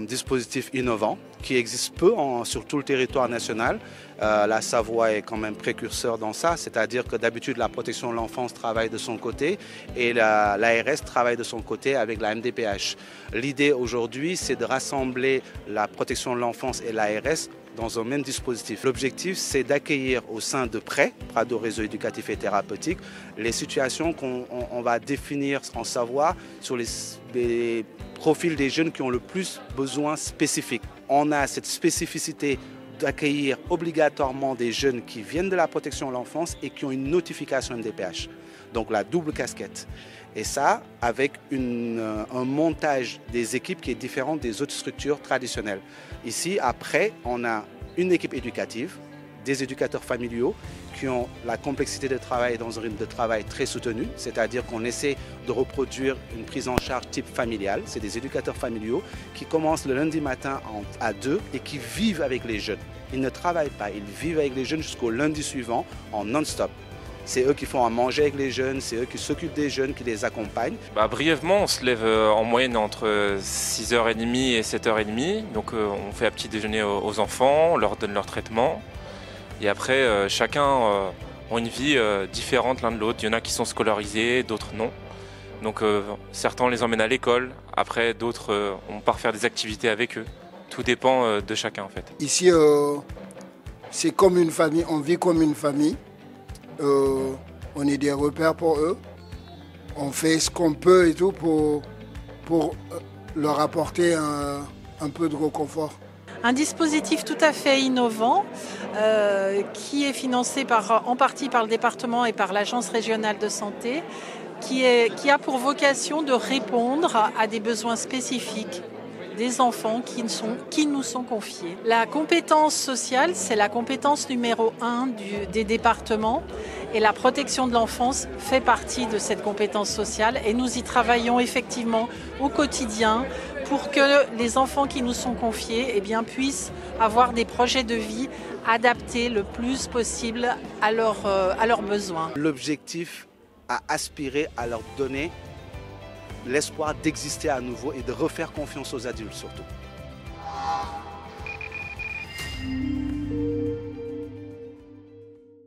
dispositif innovant qui existe peu sur tout le territoire national. La Savoie est quand même précurseur dans ça, c'est-à-dire que d'habitude la protection de l'enfance travaille de son côté et l'ARS travaille de son côté avec la MDPH. L'idée aujourd'hui, c'est de rassembler la protection de l'enfance et l'ARS dans un même dispositif. L'objectif, c'est d'accueillir au sein de PREI, Prado Réseau Éducatif et Thérapeutique, les situations qu'on va définir en Savoie sur les profils des jeunes qui ont le plus besoin spécifique. On a cette spécificité d'accueillir obligatoirement des jeunes qui viennent de la protection de l'enfance et qui ont une notification MDPH. Donc la double casquette. Et ça, avec un montage des équipes qui est différent des autres structures traditionnelles. Ici, après, on a une équipe éducative, des éducateurs familiaux qui ont la complexité de travailler dans un rythme de travail très soutenu, c'est-à-dire qu'on essaie de reproduire une prise en charge type familiale. C'est des éducateurs familiaux qui commencent le lundi matin à 2 et qui vivent avec les jeunes. Ils ne travaillent pas, ils vivent avec les jeunes jusqu'au lundi suivant en non-stop. C'est eux qui font à manger avec les jeunes, c'est eux qui s'occupent des jeunes, qui les accompagnent. Brièvement, on se lève en moyenne entre 6h30 et 7h30. Donc on fait un petit déjeuner aux enfants, on leur donne leur traitement. Et après, chacun a une vie différente l'un de l'autre. Il y en a qui sont scolarisés, d'autres non. Donc certains on les emmène à l'école, après d'autres on part faire des activités avec eux. Tout dépend de chacun en fait. Ici, c'est comme une famille, on vit comme une famille. On est des repères pour eux. On fait ce qu'on peut et tout pour leur apporter un peu de réconfort. Un dispositif tout à fait innovant qui est financé en partie par le département et par l'Agence régionale de santé, qui a pour vocation de répondre à des besoins spécifiques des enfants qui nous sont confiés. La compétence sociale, c'est la compétence numéro 1 des départements et la protection de l'enfance fait partie de cette compétence sociale et nous y travaillons effectivement au quotidien pour que les enfants qui nous sont confiés puissent avoir des projets de vie adaptés le plus possible à leurs besoins. L'objectif a aspiré à leur donner l'espoir d'exister à nouveau et de refaire confiance aux adultes surtout.